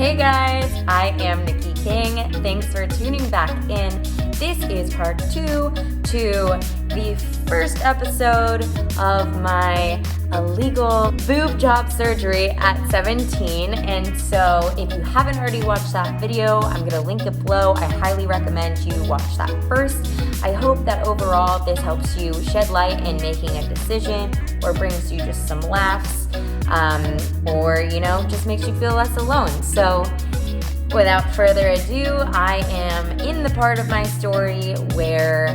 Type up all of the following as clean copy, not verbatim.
Hey guys, I am Nikki King. Thanks for tuning back in. This is part 2 to the first episode of my illegal boob job surgery at 17. And so if you haven't already watched that video, I'm gonna link it below. I highly recommend you watch that first. I hope that overall this helps you shed light in making a decision or brings you just some laughs. Or, just makes you feel less alone. So without further ado, I am in the part of my story where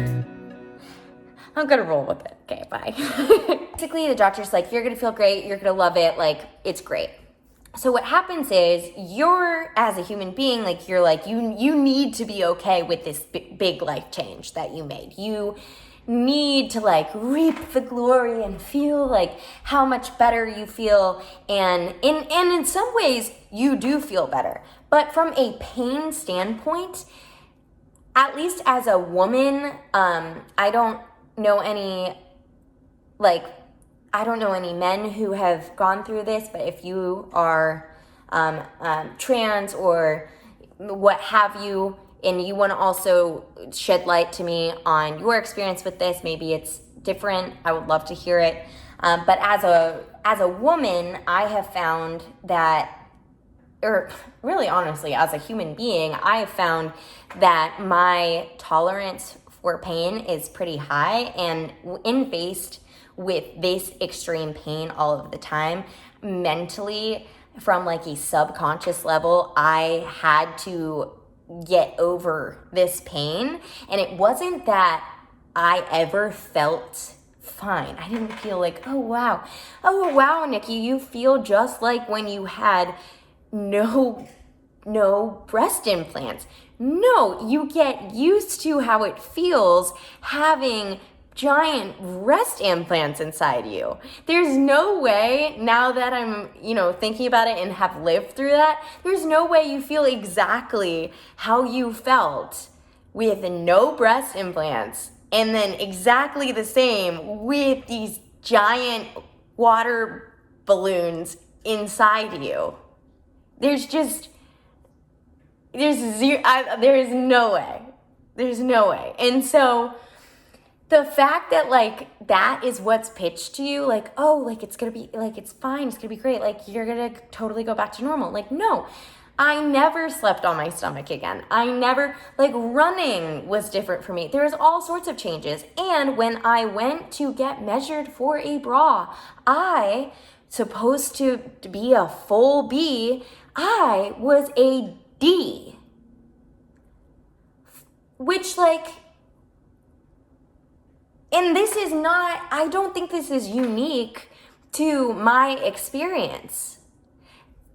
I'm gonna roll with it. Okay, bye. Basically, the doctor's like, you're gonna feel great, you're gonna love it, it's great. So what happens is you're, as a human being, you need to be okay with this big life change that you made. You need to reap the glory and feel how much better you feel, and in some ways you do feel better, but from a pain standpoint, at least as a woman, I don't know any men who have gone through this, but if you are trans or what have you, and you want to also shed light to me on your experience with this, maybe it's different, I would love to hear it. But as a woman, I have found that, or really honestly, as a human being, I have found that my tolerance for pain is pretty high, and in faced with this extreme pain all of the time, mentally, from a subconscious level, I had to get over this pain. And it wasn't that I ever felt fine. I didn't feel oh wow, Nikki, you feel just like when you had no breast implants. No, you get used to how it feels having giant breast implants inside you. There's no way, now that I'm, thinking about it and have lived through that, there's no way you feel exactly how you felt with no breast implants and then exactly the same with these giant water balloons inside you. There's no way. There's no way. And so the fact that that is what's pitched to you, it's gonna be it's fine, it's gonna be great, you're gonna totally go back to normal. No, I never slept on my stomach again. I never, running was different for me. There was all sorts of changes. And when I went to get measured for a bra, I, supposed to be a full B, I was a D. Which and this is not, I don't think this is unique to my experience.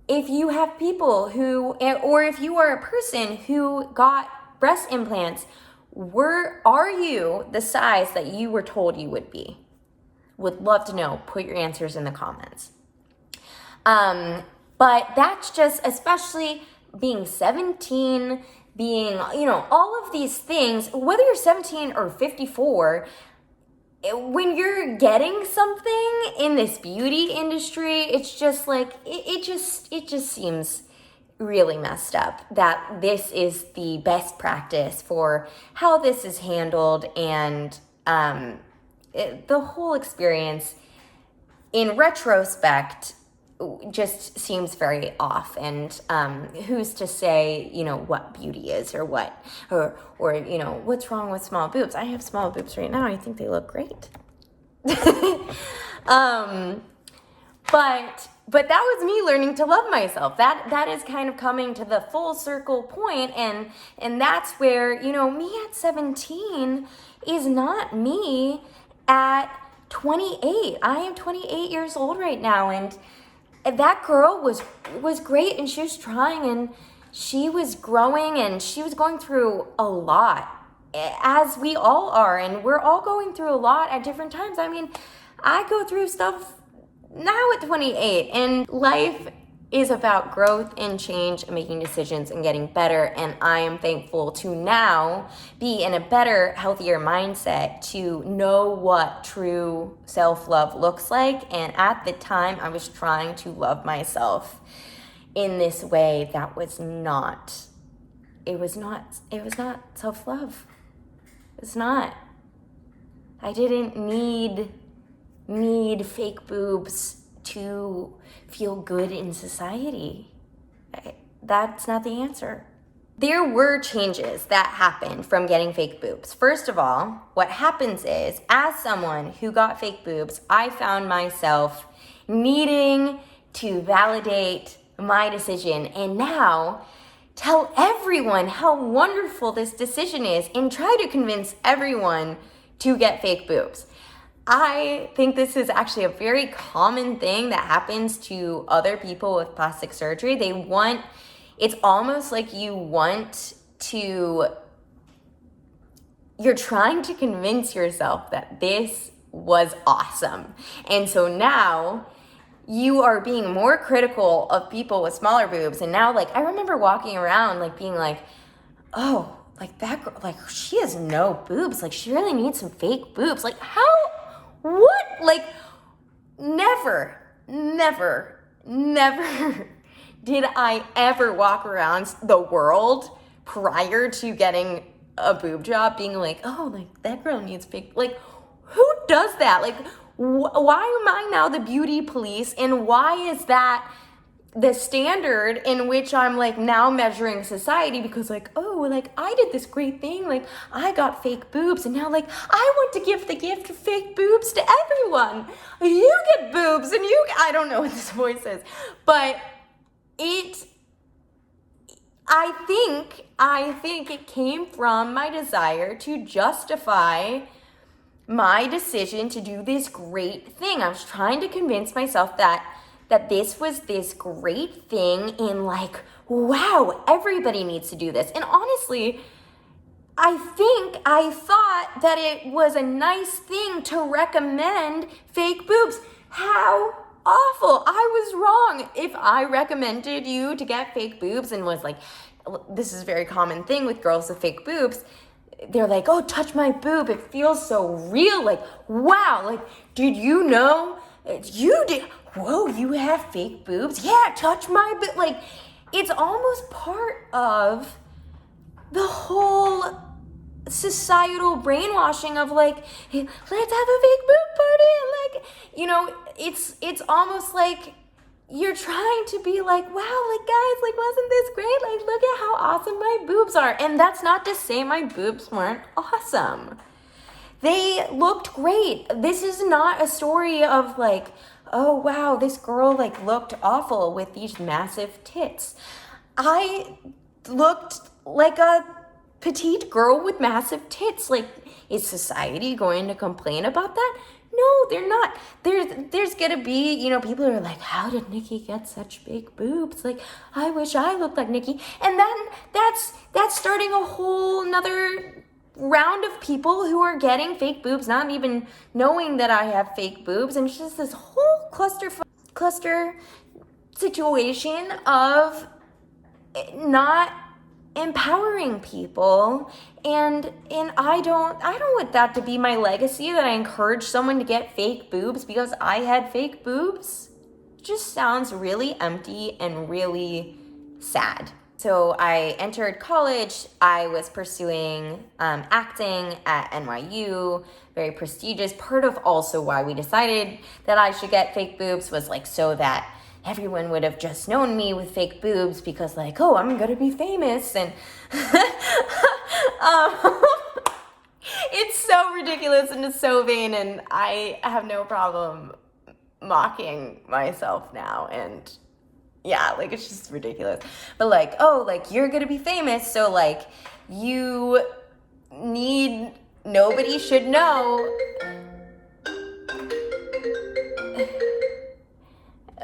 If you have people who, or if you are a person who got breast implants, are you the size that you were told you would be? Would love to know. Put your answers in the comments. But that's just, especially being 17, being, all of these things, whether you're 17 or 54, when you're getting something in this beauty industry, it's just it just seems really messed up that this is the best practice for how this is handled, and the whole experience in retrospect just seems very off. And who's to say what beauty is, or what, or what's wrong with small boobs? I have small boobs right now. I think they look great. But that was me learning to love myself. That is kind of coming to the full circle point, and that's where me at 17 is not me at 28. I am 28 years old right now, and that girl was great, and she was trying, and she was growing, and she was going through a lot, as we all are, and we're all going through a lot at different times. I mean, I go through stuff now at 28, and life is about growth and change and making decisions and getting better. And I am thankful to now be in a better, healthier mindset to know what true self-love looks like. And at the time, I was trying to love myself in this way that was not self-love. It's not. I didn't need fake boobs to feel good in society. That's not the answer. There were changes that happened from getting fake boobs. First of all, what happens is, as someone who got fake boobs, I found myself needing to validate my decision and now tell everyone how wonderful this decision is and try to convince everyone to get fake boobs. I think this is actually a very common thing that happens to other people with plastic surgery. It's almost like you're trying to convince yourself that this was awesome. And so now you are being more critical of people with smaller boobs. And now, like, I remember walking around, like, being like, oh, like, that girl, like, she has no boobs. Like, she really needs some fake boobs. Like, what? Like, never did I ever walk around the world prior to getting a boob job being like, oh, like, that girl needs fake, like, who does that? Like, why am I now the beauty police, and why is that the standard in which I'm, like, now measuring society? Because, like, oh, like, I did this great thing, like, I got fake boobs, and now, like, I want to give the gift of fake boobs to everyone. You get boobs, and I don't know what this voice is, but I think it came from my desire to justify my decision to do this great thing. I was trying to convince myself that this was this great thing, and, like, wow, everybody needs to do this. And honestly, I thought that it was a nice thing to recommend fake boobs. How awful. I was wrong. If I recommended you to get fake boobs and was like, this is a very common thing with girls with fake boobs, they're like, oh, touch my boob, it feels so real. Like, wow, like, did you know? You did. Whoa, you have fake boobs? Yeah, touch my boob. Like, it's almost part of the whole societal brainwashing of, like, hey, let's have a fake boob party. Like, you know, it's almost like you're trying to be like, wow, like, guys, like, wasn't this great? Like, look at how awesome my boobs are. And that's not to say my boobs weren't awesome. They looked great. This is not a story of, like, oh, wow, this girl, like, looked awful with these massive tits. I looked like a petite girl with massive tits. Like, is society going to complain about that? No, they're not. There's gonna be, you know, people who are like, how did Nikki get such big boobs? Like, I wish I looked like Nikki. And then that's starting a whole nother round of people who are getting fake boobs, not even knowing that I have fake boobs. And it's just this whole cluster situation of not empowering people, and I don't want that to be my legacy, that I encourage someone to get fake boobs because I had fake boobs. It just sounds really empty and really sad. So I entered college. I was pursuing acting at NYU, very prestigious. Part of also why we decided that I should get fake boobs was, like, so that everyone would have just known me with fake boobs, because, like, oh, I'm gonna be famous. And it's so ridiculous and it's so vain, and I have no problem mocking myself now. And yeah, like, it's just ridiculous. But, like, oh, like, you're gonna be famous, so, like, nobody should know.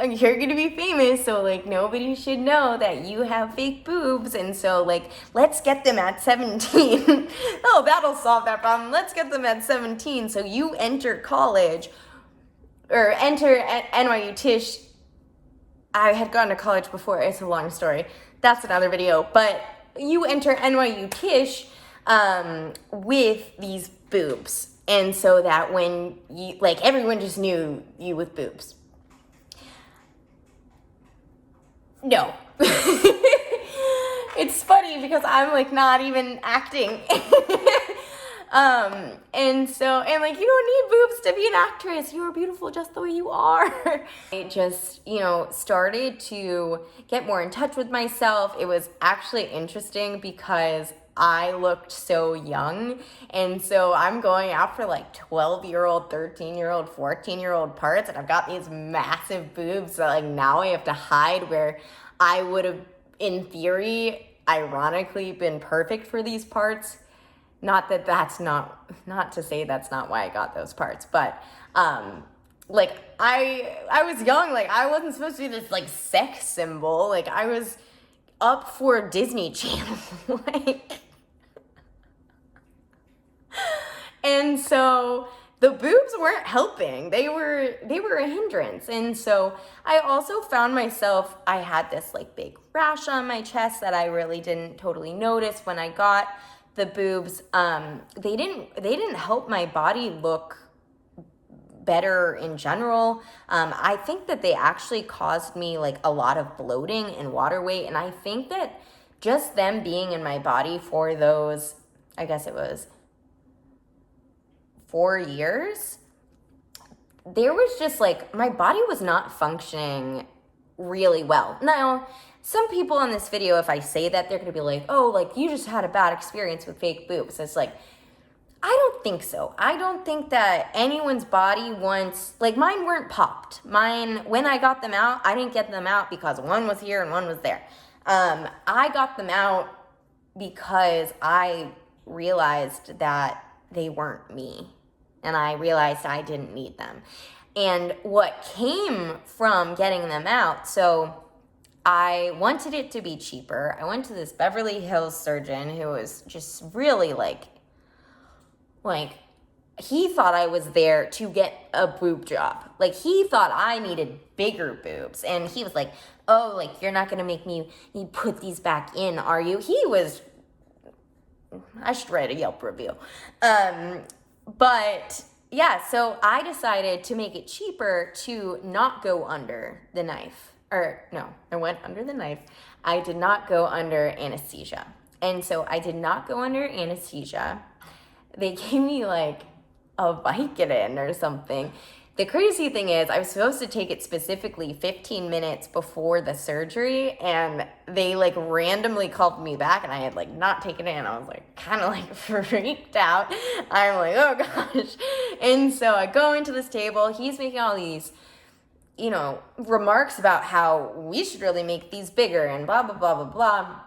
You're gonna be famous, so, like, nobody should know that you have fake boobs, and so, like, let's get them at 17. Oh, that'll solve that problem. Let's get them at 17. So you enter college, or enter at NYU Tisch. I had gone to college before. It's a long story. That's another video. But you enter NYU Tisch with these boobs, and so that when you, like, everyone just knew you with boobs. No. It's funny because I'm like not even acting. And like, you don't need boobs to be an actress. You are beautiful just the way you are. I just, started to get more in touch with myself. It was actually interesting because I looked so young. And so I'm going out for like 12-year-old, 13-year-old, 14-year-old parts. And I've got these massive boobs that like now I have to hide, where I would have, in theory, ironically been perfect for these parts. Not to say that's not why I got those parts, but like I was young, like I wasn't supposed to be this like sex symbol. Like I was up for Disney Channel. Like, and so the boobs weren't helping. They were a hindrance. And so I also found myself, I had this like big rash on my chest that I really didn't totally notice when I got the boobs. They didn't help my body look better in general. I think that they actually caused me like a lot of bloating and water weight. And I think that just them being in my body for those, I guess it was 4 years, there was just like, my body was not functioning really well. Now, some people in this video, if I say that, they're going to be like, oh, like you just had a bad experience with fake boobs. It's like, I don't think so. I don't think that anyone's body wants, like mine weren't popped. Mine, when I got them out, I didn't get them out because one was here and one was there. I got them out because I realized that they weren't me. And I realized I didn't need them. And what came from getting them out, so I wanted it to be cheaper. I went to this Beverly Hills surgeon who was just really like he thought I was there to get a boob job. Like he thought I needed bigger boobs. And he was like, oh, like you're not going to make me put these back in, are you? I should write a Yelp review. But yeah, so I decided to make it cheaper to not go under the knife. Or no, I went under the knife. I did not go under anesthesia. And so I did not go under anesthesia. They gave me like a Vicodin or something. The crazy thing is I was supposed to take it specifically 15 minutes before the surgery, and they like randomly called me back, and I had like not taken it, and I was like kind of like freaked out. I'm like, oh gosh. And so I go into this table. He's making all these, remarks about how we should really make these bigger and blah, blah, blah, blah,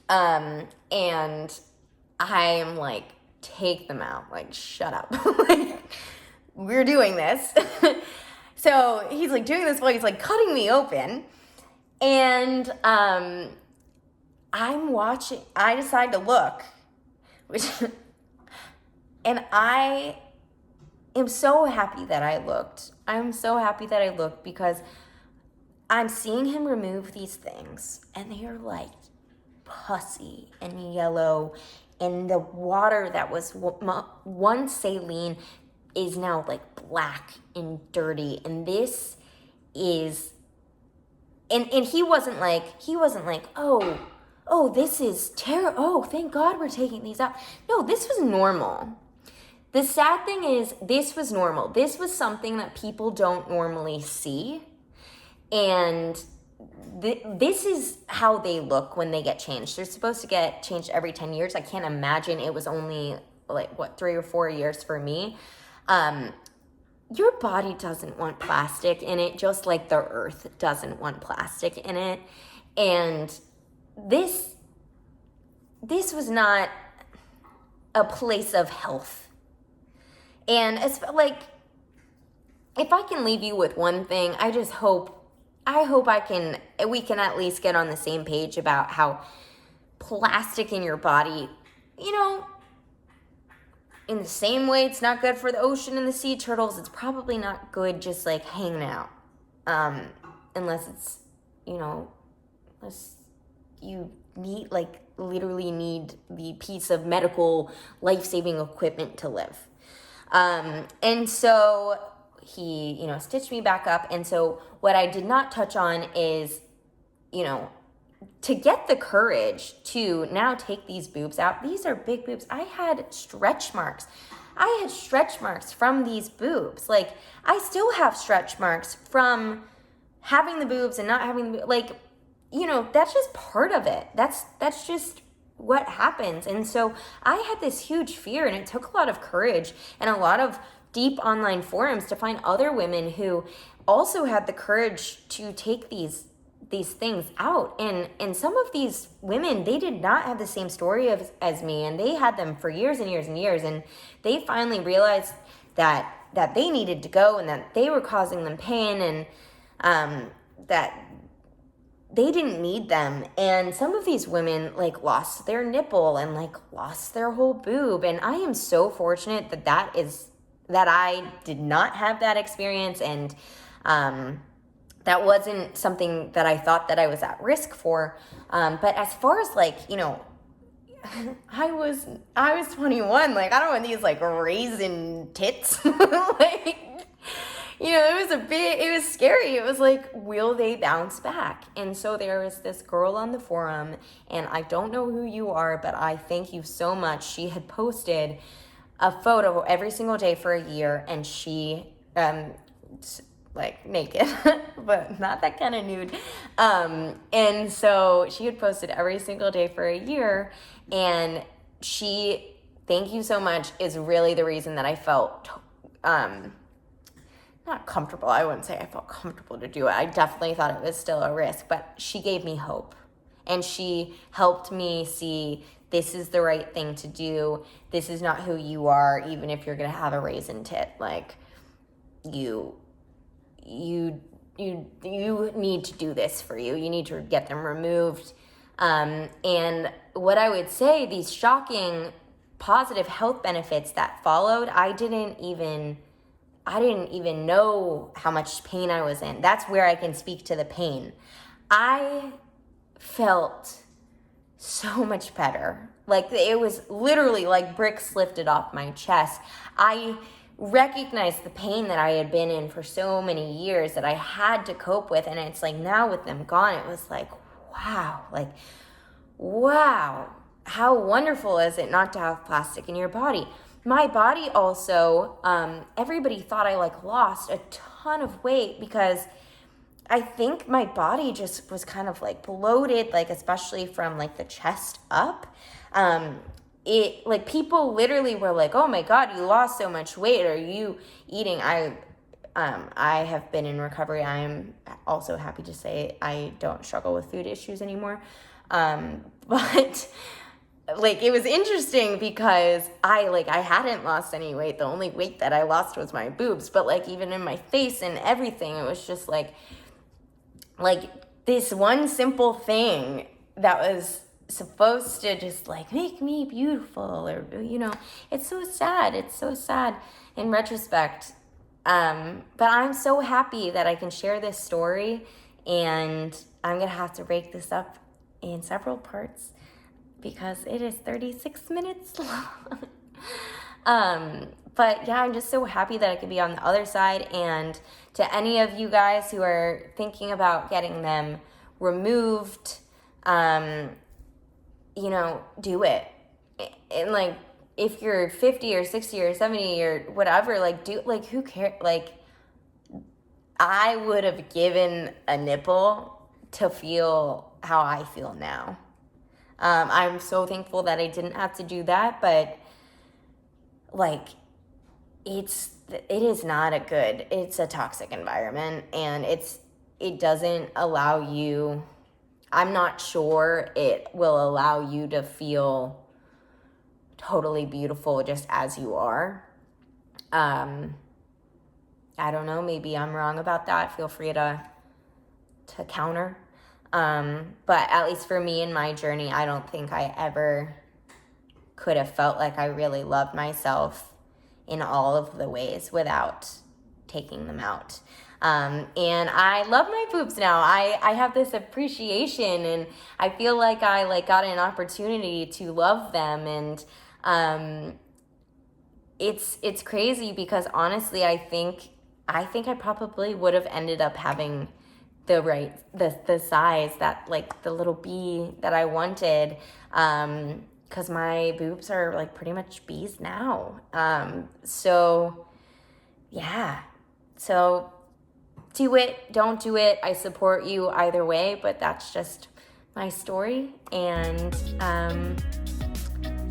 blah. And I'm like, take them out. Like, shut up. Like, we're doing this. So he's like doing this while he's like cutting me open. And I'm watching, I decide to look, and I am so happy that I looked. I'm so happy that I looked because I'm seeing him remove these things, and they are like pussy and yellow, and the water that was once saline is now like black and dirty. And this is, and he wasn't like, oh, this is terrible. Oh, thank God we're taking these out. No, this was normal. The sad thing is, this was normal. This was something that people don't normally see. And this is how they look when they get changed. They're supposed to get changed every 10 years. I can't imagine it was only like, 3 or 4 years for me. Your body doesn't want plastic in it, just like the earth doesn't want plastic in it. And this was not a place of health. And it's like, if I can leave you with one thing, I hope we can at least get on the same page about how plastic in your body, in the same way it's not good for the ocean and the sea turtles, it's probably not good just like hanging out. Unless it's, unless you literally need the piece of medical life-saving equipment to live. And so he, stitched me back up. And so what I did not touch on is you know, to get the courage to now take these boobs out. These are big boobs. I had stretch marks. I had stretch marks from these boobs. Like, I still have stretch marks from having the boobs and not having the boobs. Like, you know, that's just part of it. That's just what happens. And so I had this huge fear, and it took a lot of courage and a lot of deep online forums to find other women who also had the courage to take these things out. And some of these women, they did not have the same story as me, and they had them for years and years and years, and they finally realized that they needed to go, and that they were causing them pain, and that they didn't need them. And some of these women like lost their nipple and like lost their whole boob, and I am so fortunate that I did not have that experience, and that wasn't something that I thought that I was at risk for. But as far as like, you know, I was 21. Like, I don't want these like raisin tits. Like, you know, it was scary. It was like, will they bounce back? And so there was this girl on the forum, and I don't know who you are, but I thank you so much. She had posted a photo every single day for a year, and she, like naked, but not that kind of nude. And so she had posted every single day for a year, and she, thank you so much, is really the reason that I felt, not comfortable. I wouldn't say I felt comfortable to do it. I definitely thought it was still a risk, but she gave me hope, and she helped me see this is the right thing to do. This is not who you are, even if you're going to have a raisin tit. Like, you need to do this for you. You need to get them removed. And what I would say, these shocking positive health benefits that followed, I didn't even know how much pain I was in. That's where I can speak to the pain. I felt so much better. Like, it was literally like bricks lifted off my chest. I recognized the pain that I had been in for so many years that I had to cope with. And it's like, now with them gone, it was like, wow, how wonderful is it not to have plastic in your body? My body also, everybody thought I like lost a ton of weight because I think my body just was kind of like bloated, like especially from like the chest up. It like people literally were like, "Oh my God, you lost so much weight. Are you eating?" I have been in recovery. I am also happy to say I don't struggle with food issues anymore. But like, it was interesting because I hadn't lost any weight. The only weight that I lost was my boobs. But like, even in my face and everything, it was just like this one simple thing that was supposed to just like make me beautiful, or, you know, it's so sad in retrospect. But I'm so happy that I can share this story, and I'm gonna have to break this up in several parts because it is 36 minutes long. But yeah, I'm just so happy that I could be on the other side. And to any of you guys who are thinking about getting them removed, you know, do it. And like, if you're 50 or 60 or 70 or whatever, like, who cares? Like, I would have given a nipple to feel how I feel now. I'm so thankful that I didn't have to do that, but like, it's a toxic environment, and it doesn't allow you, I'm not sure it will allow you to feel totally beautiful just as you are. I don't know, maybe I'm wrong about that. Feel free to counter. But at least for me in my journey, I don't think I ever could have felt like I really loved myself in all of the ways without taking them out. And I love my boobs now. I have this appreciation, and I feel like I got an opportunity to love them. And it's crazy because honestly, I think I probably would have ended up having the size, that like the little B that I wanted, because my boobs are like pretty much B's now. So yeah, so do it, don't do it. I support you either way, but that's just my story. And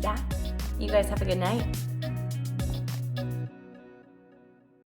yeah, you guys have a good night.